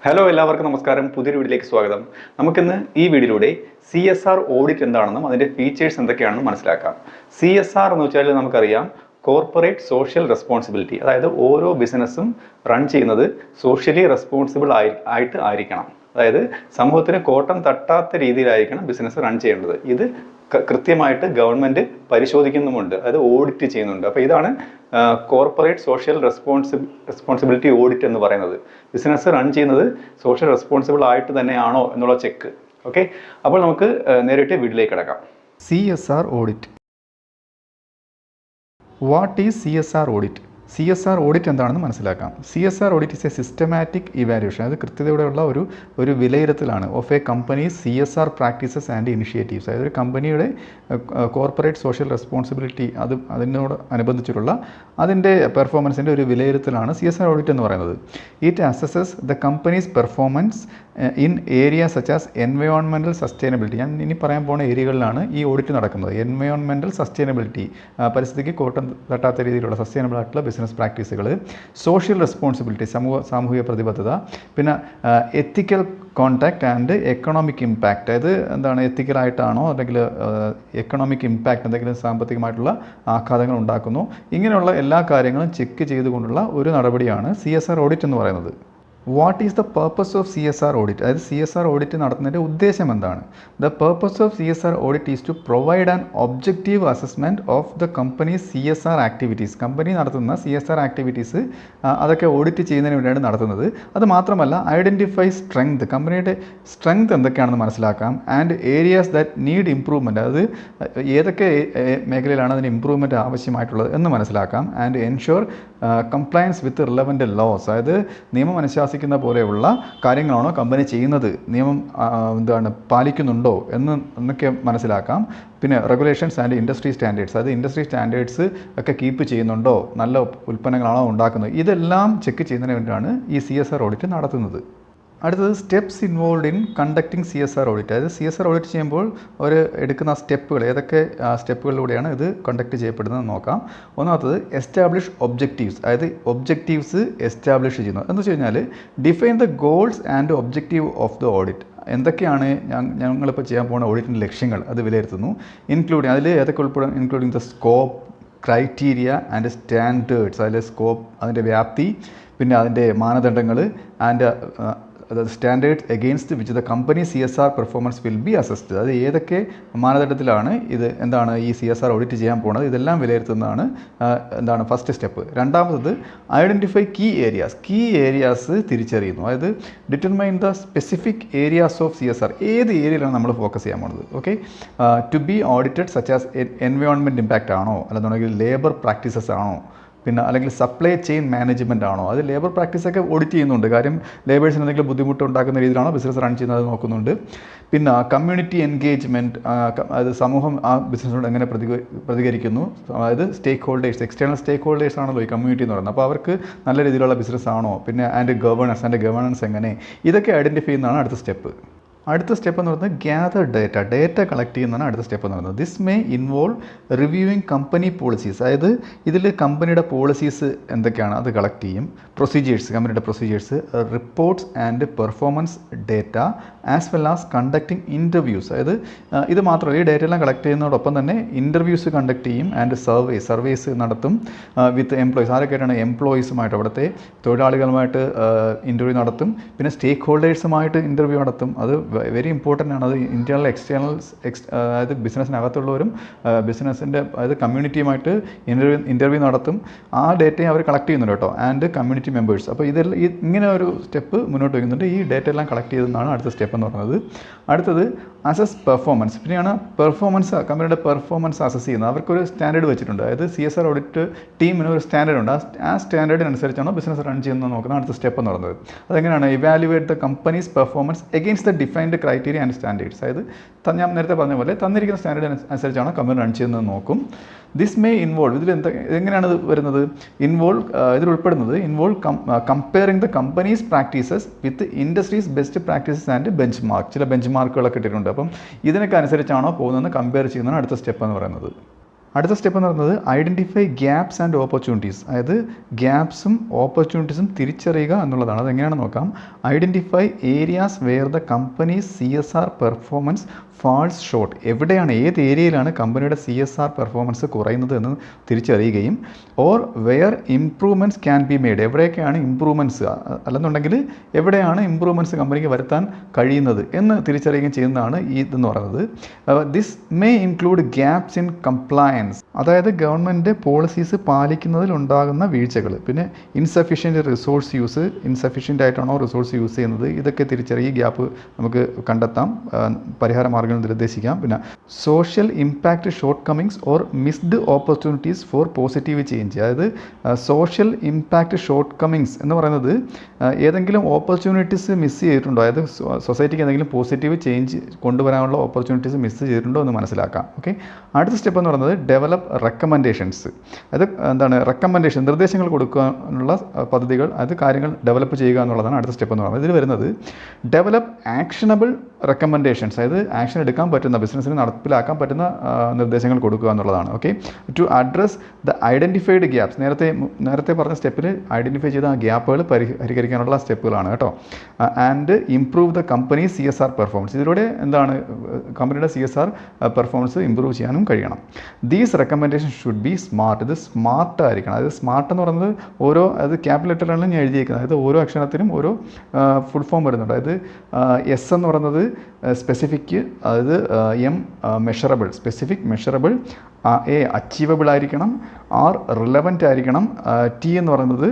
Hello എല്ലാവർക്കും നമസ്കാരം. പുതിയൊരു വീഡിയോയിലേക്ക് സ്വാഗതം. നമുക്കിന്ന് ഈ വീഡിയോയിലൂടെ CSR ഓഡിറ്റ് എന്താണെന്നും അതിൻ്റെ ഫീച്ചേഴ്സ് എന്തൊക്കെയാണെന്നും മനസ്സിലാക്കാം. CSR എന്ന് വെച്ചാൽ നമുക്കറിയാം കോർപ്പറേറ്റ് സോഷ്യൽ റെസ്പോൺസിബിലിറ്റി. അതായത് ഓരോ ബിസിനസ്സും റൺ ചെയ്യുന്നത് സോഷ്യലി റെസ്പോൺസിബിൾ ആയിട്ട് ആയിരിക്കണം. അതായത് സമൂഹത്തിന് കോട്ടം തട്ടാത്ത രീതിയിലായിരിക്കണം ബിസിനസ് റൺ ചെയ്യേണ്ടത്. ഇത് കൃത്യമായിട്ട് ഗവൺമെൻറ് പരിശോധിക്കുന്നുമുണ്ട്, അതായത് ഓഡിറ്റ് ചെയ്യുന്നുണ്ട്. അപ്പോൾ ഇതാണ് കോർപ്പറേറ്റ് സോഷ്യൽ റെസ്പോൺസിബിലിറ്റി ഓഡിറ്റ് എന്ന് പറയുന്നത്. ബിസിനസ് റൺ ചെയ്യുന്നത് സോഷ്യൽ റെസ്പോൺസിബിൾ ആയിട്ട് തന്നെയാണോ എന്നുള്ള ചെക്ക്. ഓക്കെ, അപ്പോൾ നമുക്ക് നേരിട്ട് വീഡിയോയിലേക്ക് കിടക്കാം. CSR audit. What is CSR audit? CSR audit എന്താണെന്ന് മനസ്സിലാക്കാം. CSR audit is a systematic evaluation. അത് കൃത്യതയോടെയുള്ള ഒരു വിലയിരുത്തലാണ് of a company's CSR practices and initiatives. അതായത് ഒരു കമ്പനിയുടെ കോർപ്പറേറ്റ് സോഷ്യൽ റെസ്പോൺസിബിലിറ്റി അതിനോട് അനുബന്ധിച്ചിട്ടുള്ള അതിൻ്റെ പെർഫോമൻസിൻ്റെ ഒരു വിലയിരുത്തലാണ് CSR ഓഡിറ്റ് എന്ന് പറയുന്നത്. It assesses the companies performance in area such as environmental sustainability. ഞാൻ ഇനി പറയാൻ പോകുന്ന ഏരിയകളിലാണ് ഈ ഓഡിറ്റ് നടക്കുന്നത്. എൻവയോൺമെൻറ്റൽ സസ്റ്റൈനബിലിറ്റി, പരിസ്ഥിതിക്ക് കോട്ടം തട്ടാത്ത രീതിയിലുള്ള സസ്റ്റൈനബിൾ ആയിട്ടുള്ള ബിസിനസ് പ്രാക്ടീസുകൾ, സോഷ്യൽ റെസ്പോൺസിബിലിറ്റി, സാമൂഹിക പ്രതിബദ്ധത, പിന്നെ എത്തിക്കൽ കോണ്ടാക്ട് ആൻഡ് എക്കണോമിക് ഇമ്പാക്റ്റ്. അതായത് എന്താണ്, എത്തിക്കലായിട്ടാണോ അല്ലെങ്കിൽ എക്കണോമിക് ഇമ്പാക്റ്റ്, എന്തെങ്കിലും സാമ്പത്തികമായിട്ടുള്ള ആഘാതങ്ങൾ ഉണ്ടാക്കുന്നു, ഇങ്ങനെയുള്ള എല്ലാ കാര്യങ്ങളും ചെക്ക് ചെയ്തുകൊണ്ടുള്ള ഒരു നടപടിയാണ് CSR ഓഡിറ്റ് എന്ന് പറയുന്നത്. What is the purpose of CSR audit? അതായത് CSR ഓഡിറ്റ് നടത്തുന്നതിൻ്റെ ഉദ്ദേശം എന്താണ്? The purpose of CSR audit is to provide an objective assessment of the company's CSR activities. Company നടത്തുന്ന CSR ആക്ടിവിറ്റീസ് അതൊക്കെ ഓഡിറ്റ് ചെയ്യുന്നതിന് വേണ്ടിയാണ് നടത്തുന്നത്. അത് മാത്രമല്ല, ഐഡൻറ്റിഫൈ സ്ട്രെങ്ത്, കമ്പനിയുടെ സ്ട്രെങ്ത് എന്തൊക്കെയാണെന്ന് മനസ്സിലാക്കാം. And areas that need improvement, അത് ഏതൊക്കെ മേഖലയിലാണ് അതിന് ഇംപ്രൂവ്മെൻറ്റ് ആവശ്യമായിട്ടുള്ളത് എന്ന് മനസ്സിലാക്കാം. And ensure compliance with relevant laws, അതായത് നിയമം അനുശാസിക്കുന്ന പോലെയുള്ള കാര്യങ്ങളാണോ കമ്പനി ചെയ്യുന്നത്, നിയമം പാലിക്കുന്നുണ്ടോ എന്നൊക്കെ മനസ്സിലാക്കാം. പിന്നെ റെഗുലേഷൻസ് ആൻഡ് ഇൻഡസ്ട്രി സ്റ്റാൻഡേർഡ്സ്, അതായത് ഇൻഡസ്ട്രി സ്റ്റാൻഡേർഡ്സ് ഒക്കെ കീപ്പ് ചെയ്യുന്നുണ്ടോ, നല്ല ഉൽപ്പന്നങ്ങളാണോ ഉണ്ടാക്കുന്നത്, ഇതെല്ലാം ചെക്ക് ചെയ്യുന്നതിന് വേണ്ടിയാണ് ഈ CSR ഓഡിറ്റ് നടത്തുന്നത്. അടുത്തത് steps involve in conducting CSR audit. അതായത് CSR ഓഡിറ്റ് ചെയ്യുമ്പോൾ എടുക്കുന്ന സ്റ്റെപ്പുകൾ, ഏതൊക്കെ സ്റ്റെപ്പുകളിലൂടെയാണ് ഇത് കണ്ടക്ട് ചെയ്യപ്പെടുന്നത് നോക്കാം. ഒന്നാമത്തത് എസ്റ്റാബ്ലിഷ് ഒബ്ജക്റ്റീവ്സ്, അതായത് ഒബ്ജക്റ്റീവ്സ് എസ്റ്റാബ്ലിഷ് ചെയ്യുന്നത് എന്ന് വെച്ച് കഴിഞ്ഞാൽ define the goals and objective of the audit. എന്തൊക്കെയാണ് ഞങ്ങളിപ്പോൾ ചെയ്യാൻ പോകുന്ന ഓഡിറ്റിൻ്റെ ലക്ഷ്യങ്ങൾ, അത് വിലയിരുത്തുന്നു. ഇൻക്ലൂഡിങ്, അതിൽ ഏതൊക്കെ ഉൾപ്പെടും? Including the scope, criteria and standards, അതിലെ സ്കോപ്പ്, അതിൻ്റെ വ്യാപ്തി, പിന്നെ അതിൻ്റെ മാനദണ്ഡങ്ങൾ, and standards against which the company CSR performance will be assessed. അത് ഏതൊക്കെ മാനദണ്ഡത്തിലാണ് ഈ CSR ഓഡിറ്റ് ചെയ്യാൻ പോകുന്നത്, ഇതെല്ലാം വിലയിരുത്തുന്നതാണ് ഫസ്റ്റ് സ്റ്റെപ്പ്. രണ്ടാമത്തത് ഐഡൻറ്റിഫൈ കീ ഏരിയാസ് തിരിച്ചറിയുന്നു. അതായത് determine the specific areas of CSR, ഏത് ഏരിയയിലാണ് നമ്മൾ ഫോക്കസ് ചെയ്യാൻ പോകുന്നത്. Okay, to be audited such as environment impact ആണോ, അല്ലെന്നുണ്ടെങ്കിൽ ലേബർ പ്രാക്ടീസസ് ആണോ, പിന്നെ അല്ലെങ്കിൽ സപ്ലൈ ചെയിൻ മാനേജ്മെൻറ്റ് ആണോ. അത് ലേബർ പ്രാക്ടീസൊക്കെ ഓഡിറ്റ് ചെയ്യുന്നുണ്ട്. കാര്യം ലേബേഴ്സിന് എന്തെങ്കിലും ബുദ്ധിമുട്ട് ഉണ്ടാക്കുന്ന രീതിയിലാണോ ബിസിനസ് റൺ ചെയ്യുന്നത് നോക്കുന്നുണ്ട്. പിന്നെ കമ്മ്യൂണിറ്റി എൻഗേജ്മെൻറ്റ്, അതായത് സമൂഹം ആ ബിസിനസ്സിനോട് എങ്ങനെ പ്രതികരിക്കുന്നു, അതായത് സ്റ്റേക്ക് ഹോൾഡേഴ്സ്, എക്സ്റ്റേണൽ സ്റ്റേക്ക് ഹോൾഡേഴ്സ് ആണല്ലോ ഈ കമ്മ്യൂണിറ്റി എന്ന് പറയുന്നത്. അപ്പോൾ അവർക്ക് നല്ല രീതിയിലുള്ള ബിസിനസ് ആണോ, പിന്നെ അതിൻ്റെ ഗവേണൻസ് എങ്ങനെ, ഇതൊക്കെ ഐഡൻറ്റിഫൈ ചെയ്യുന്നതാണ് അടുത്ത സ്റ്റെപ്പ്. അടുത്ത സ്റ്റെപ്പ് എന്ന് പറയുന്നത് ഗ്യാദർ ഡേറ്റ കളക്ട് ചെയ്യുന്നതാണ് അടുത്ത സ്റ്റെപ്പ് എന്ന് പറയുന്നത്. This may involve reviewing company policies, അതായത് ഇതിൽ കമ്പനിയുടെ പോളിസീസ് എന്തൊക്കെയാണ് അത് കളക്ട് ചെയ്യും. പ്രൊസീജിയേഴ്സ്, കമ്പനിയുടെ procedures, reports and performance data, as well as conducting interviews. അതായത് ഇത് മാത്രമല്ല, ഈ ഡേറ്റ എല്ലാം കളക്ട് ചെയ്യുന്നതോടൊപ്പം തന്നെ ഇൻ്റർവ്യൂസ് കണ്ടക്ട് ചെയ്യും. ആൻഡ് സർവേസ് നടത്തും വിത്ത് എംപ്ലോയീസ്. ആരൊക്കെയായിട്ടാണ്? എംപ്ലോയീസുമായിട്ട്, അവിടുത്തെ തൊഴിലാളികളുമായിട്ട് ഇൻ്റർവ്യൂ നടത്തും. പിന്നെ സ്റ്റേക്ക് ഹോൾഡേഴ്സുമായിട്ട് ഇൻ്റർവ്യൂ നടത്തും. അത് വെരി ഇമ്പോർട്ടൻ്റ് ആണ്. അത് ഇൻറ്റേർണൽ അതായത് ബിസിനസ്സിനകത്തുള്ളവരും ബിസിനസ്സിൻ്റെ, അതായത് കമ്മ്യൂണിറ്റിയുമായിട്ട് ഇൻ്റർവ്യൂ നടത്തും. ആ ഡേറ്റയും അവർ കളക്ട് ചെയ്യുന്നുണ്ട് കേട്ടോ. And community members. അപ്പോൾ ഇങ്ങനെ ഒരു സ്റ്റെപ്പ് മുന്നോട്ട് വയ്ക്കുന്നുണ്ട്. ഈ ഡേറ്റ എല്ലാം കളക്ട് ചെയ്തെന്നാണ് അടുത്ത സ്റ്റെപ്പ് എന്ന് പറയുന്നത്. അടുത്തത് അസസ് പെർഫോമൻസ്. പിന്നെയാണ് കമ്പനിയുടെ പെർഫോമൻസ് അസസ് ചെയ്യുന്നത്. അവർക്കൊരു സ്റ്റാൻഡേർഡ് വെച്ചിട്ടുണ്ട്. അതായത് CSR ഓഡിറ്റ് ടീമിന് ഒരു സ്റ്റാൻഡേർഡ് ഉണ്ട്. ആ സ്റ്റാൻഡേർഡിനനുസരിച്ചാണോ ബിസിനസ് റൺ ചെയ്യുന്നത് നോക്കുന്നത് അടുത്ത സ്റ്റെപ്പ് എന്ന് പറയുന്നത്. അതെങ്ങനെയാണ്? Evaluate the companies performance against the defined criteria and standards. അതായത് ഞാൻ നേരത്തെ പറഞ്ഞ പോലെ തന്നിരിക്കുന്ന സ്റ്റാൻഡേർഡ് അനുസരിച്ചാണോ കമ്പനി റൺ ചെയ്യുന്നത് നോക്കും. ദിസ് മേ ഇൻവോൾവ്, എങ്ങനെയാണ് ഇത് വരുന്നത്? ഇതിൽ ഉൾപ്പെടുന്നത് comparing the companies practices with industries best practices and bench mark. ചില ബെഞ്ച് മാർക്കുകളൊക്കെ ഇട്ടിട്ടുണ്ട്. അപ്പം ഇതിനൊക്കെ അനുസരിച്ചാണോ പോകുന്നതെന്ന് കമ്പയർ ചെയ്യുന്നതാണ് അടുത്ത സ്റ്റെപ്പ് എന്ന് പറയുന്നത്. അടുത്ത സ്റ്റെപ്പ് എന്ന് പറയുന്നത് ഐഡൻറ്റിഫൈ ഗ്യാപ്സ് ആൻഡ് ഓപ്പർച്യൂണിറ്റീസ്. അതായത് ഗ്യാപ്സും ഓപ്പർച്യൂണിറ്റീസും തിരിച്ചറിയുക എന്നുള്ളതാണ്. അതെങ്ങനെയാണെന്ന് നോക്കാം. Identify areas where the company's CSR performance falls short. എവിടെയാണ്, ഏത് ഏരിയയിലാണ് കമ്പനിയുടെ CSR പെർഫോമൻസ് കുറയുന്നത് എന്ന് തിരിച്ചറിയുകയും or where improvements can be made, എവിടെയൊക്കെയാണ് ഇംപ്രൂവ്മെൻറ്റ്സ്, അല്ലെന്നുണ്ടെങ്കിൽ എവിടെയാണ് ഇംപ്രൂവ്മെൻറ്റ്സ് കമ്പനിക്ക് വരുത്താൻ കഴിയുന്നത് എന്ന് തിരിച്ചറിയുകയും ചെയ്യുന്നതാണ് ഇതെന്ന് പറയുന്നത്. This may include gaps in compliance, അതായത് ഗവൺമെൻറ് പോളിസീസ് പാലിക്കുന്നതിൽ ഉണ്ടാകുന്ന വീഴ്ചകൾ. പിന്നെ ഇൻസഫിഷ്യൻറ്റ് റിസോഴ്സ് യൂസ്, ഇൻസഫിഷ്യൻ്റ് ആയിട്ടാണോ റിസോഴ്സ് യൂസ് ചെയ്യുന്നത്, ഇതൊക്കെ തിരിച്ചറിയി ഗ്യാപ്പ് നമുക്ക് കണ്ടെത്താം, പരിഹാര മാർഗ്ഗങ്ങൾ നിർദ്ദേശിക്കാം. പിന്നെ social impact short Cummings or missed opportunities for positive change. അതായത് സോഷ്യൽ ഇമ്പാക്റ്റ് ഷോർട്ട് കമ്മിങ്സ് എന്ന് പറയുന്നത് ഏതെങ്കിലും ഓപ്പർച്യൂണിറ്റീസ് മിസ് ചെയ്തിട്ടുണ്ടോ, അതായത് സൊസൈറ്റിക്ക് എന്തെങ്കിലും പോസിറ്റീവ് ചേഞ്ച് കൊണ്ടുവരാനുള്ള ഓപ്പർച്യൂണിറ്റീസ് മിസ് ചെയ്തിട്ടുണ്ടോ എന്ന് മനസ്സിലാക്കാം. ഓക്കെ, അടുത്ത സ്റ്റെപ്പ് എന്ന് പറയുന്നത് ഡെവലപ്പ് റെക്കമെൻഡേഷൻസ്. അത് എന്താണ്, റെക്കമെൻഡേഷൻ, നിർദ്ദേശങ്ങൾ കൊടുക്കാനുള്ള പദ്ധതികൾ, അത് കാര്യങ്ങൾ ഡെവലപ്പ് ചെയ്യുക എന്നുള്ളതാണ് അടുത്ത സ്റ്റെപ്പ് എന്ന് പറയുന്നത്. ഇതിൽ വരുന്നത് ഡെവലപ്പ് ആക്ഷനബിൾ റെക്കമെൻഡേഷൻസ്, അതായത് ആക്ഷൻ എടുക്കാൻ പറ്റുന്ന, ബിസിനസ്സിന് നടപ്പിലാക്കാൻ പറ്റുന്ന നിർദ്ദേശങ്ങൾ കൊടുക്കുക എന്നുള്ളതാണ്. Okay, to address the identified gaps, നേരത്തെ പറഞ്ഞ സ്റ്റെപ്പിൽ ഐഡൻറ്റിഫൈ ചെയ്ത ആ ഗ്യാപ്പുകൾ പരിഹരിക്കാനുള്ള സ്റ്റെപ്പുകളാണ് കേട്ടോ. And improve the company CSR performance, ഇതിലൂടെ എന്താണ്, കമ്പനിയുടെ CSR പെർഫോമൻസ് ഇംപ്രൂവ് ചെയ്യാനും കഴിയണം. These recommendation should be smart, ഇത് സ്മാർട്ട് ആയിരിക്കണം. അതായത് സ്മാർട്ട് എന്ന് പറയുന്നത് അത് ക്യാപിറ്റൽ ലെറ്ററിലാണ് ഞാൻ എഴുതിയിരിക്കുന്നത്. അതായത് ഓരോ അക്ഷരത്തിനും ഓരോ ഫുൾ ഫോം വരുന്നുണ്ട്. അതായത് S എന്ന് പറയുന്നത് സ്പെസിഫിക്, അതായത് M measurable, specific measurable, A achievable ആയിരിക്കണം, R റിലവൻ്റ് ആയിരിക്കണം, T എന്ന് പറയുന്നത്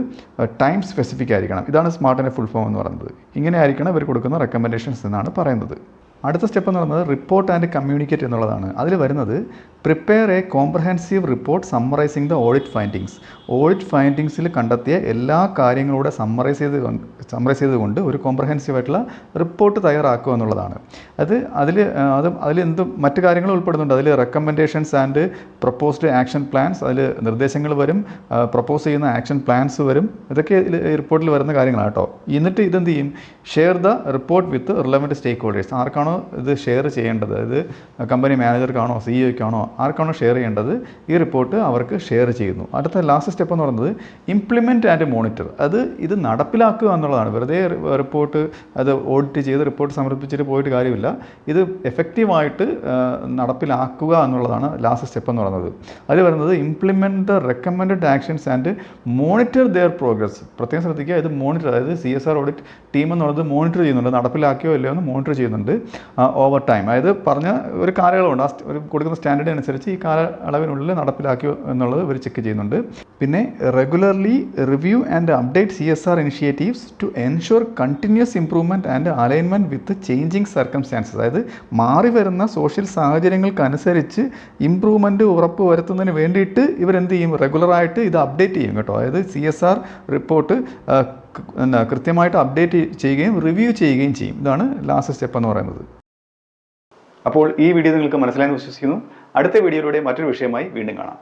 ടൈം സ്പെസിഫിക് ആയിരിക്കണം. ഇതാണ് സ്മാർട്ടിൻ്റെ ഫുൾ ഫോം എന്ന് പറയുന്നത്. ഇങ്ങനെ ആയിരിക്കണം ഇവർ കൊടുക്കുന്ന റെക്കമെൻഡേഷൻസ് എന്നാണ് പറയുന്നത്. അടുത്ത സ്റ്റെപ്പ് എന്ന് പറയുന്നത് റിപ്പോർട്ട് ആൻഡ് കമ്മ്യൂണിക്കേറ്റ് എന്നുള്ളതാണ്. അതിൽ വരുന്നത് prepare a comprehensive report summarising the audit findings. Audit ഫൈൻഡിങ്സിൽ കണ്ടെത്തിയ എല്ലാ കാര്യങ്ങളൂടെ സമ്മറൈസ് ചെയ്തുകൊണ്ട് ഒരു കോംപ്രഹെൻസീവ് ആയിട്ടുള്ള റിപ്പോർട്ട് തയ്യാറാക്കുക എന്നുള്ളതാണ്. അതിൽ മറ്റു കാര്യങ്ങൾ ഉൾപ്പെടുന്നുണ്ട്. അതിൽ recommendations and proposed action plans, അതിൽ നിർദ്ദേശങ്ങൾ വരും, പ്രൊപ്പോസ് ചെയ്യുന്ന ആക്ഷൻ പ്ലാൻസ് വരും. ഇതൊക്കെ ഈ റിപ്പോർട്ടിൽ വരുന്ന കാര്യങ്ങളാണ് കേട്ടോ. എന്നിട്ട് ഇതെന്ത് ചെയ്യും, share the report with relevant stakeholders. ആർക്കാണോ ഇത് ഷെയർ ചെയ്യേണ്ടത്, അതായത് കമ്പനി മാനേജർക്കാണോ CEOക്കാണോ ആർക്കാണോ ഷെയർ ചെയ്യേണ്ടത്, ഈ റിപ്പോർട്ട് അവർക്ക് ഷെയർ ചെയ്യുന്നു. അടുത്ത ലാസ്റ്റ് സ്റ്റെപ്പ് എന്ന് പറയുന്നത് ഇംപ്ലിമെൻറ്റ് ആൻഡ് മോണിറ്റർ. ഇത് നടപ്പിലാക്കുക എന്നുള്ളതാണ്. വെറുതെ റിപ്പോർട്ട് അത് ഓഡിറ്റ് ചെയ്ത് റിപ്പോർട്ട് സമർപ്പിച്ചിട്ട് പോയിട്ട് കാര്യമില്ല. ഇത് എഫക്റ്റീവായിട്ട് നടപ്പിലാക്കുക എന്നുള്ളതാണ് ലാസ്റ്റ് സ്റ്റെപ്പ് എന്ന് പറയുന്നത്. അതിൽ വരുന്നത് implement the recommended actions and monitor their progress. പ്രത്യേകം ശ്രദ്ധിക്കുക, ഇത് മോണിറ്റർ, അതായത് CSR ഓഡിറ്റ് ടീം എന്നുള്ളത് മോണിറ്റർ ചെയ്യുന്നുണ്ട്, നടപ്പിലാക്കിയോ ഇല്ലയോ എന്ന് മോണിറ്റർ ചെയ്യുന്നുണ്ട് ഓവർ ടൈം. അതായത് പറഞ്ഞ ഒരു കാലയളവുണ്ട്, ഒരു കൊടുക്കുന്ന സ്റ്റാൻഡേർഡ് അനുസരിച്ച് ഈ കാലയളവിനുള്ളിൽ നടപ്പിലാക്കിയോ എന്നുള്ളത് ഇവർ ചെക്ക് ചെയ്യുന്നുണ്ട്. പിന്നെ regularly review and update CSR initiatives to ensure continuous improvement and alignment with changing circumstances. അതായത് മാറി വരുന്ന സോഷ്യൽ സാഹചര്യങ്ങൾക്കനുസരിച്ച് ഇംപ്രൂവ്മെൻറ്റ് ഉറപ്പ് വരുത്തുന്നതിന് വേണ്ടിയിട്ട് ഇവരെന്ത് ചെയ്യും, റെഗുലറായിട്ട് ഇത് അപ്ഡേറ്റ് ചെയ്യും കേട്ടോ. അതായത് CSR റിപ്പോർട്ട് കൃത്യമായിട്ട് അപ്ഡേറ്റ് ചെയ്യുകയും റിവ്യൂ ചെയ്യുകയും ചെയ്യും. ഇതാണ് ലാസ്റ്റ് സ്റ്റെപ്പ് എന്ന് പറയുന്നത്. അപ്പോൾ ഈ വീഡിയോ നിങ്ങൾക്ക് മനസ്സിലായെന്ന് വിശ്വസിക്കുന്നു. അടുത്ത വീഡിയോയിലൂടെ മറ്റൊരു വിഷയമായി വീണ്ടും കാണാം.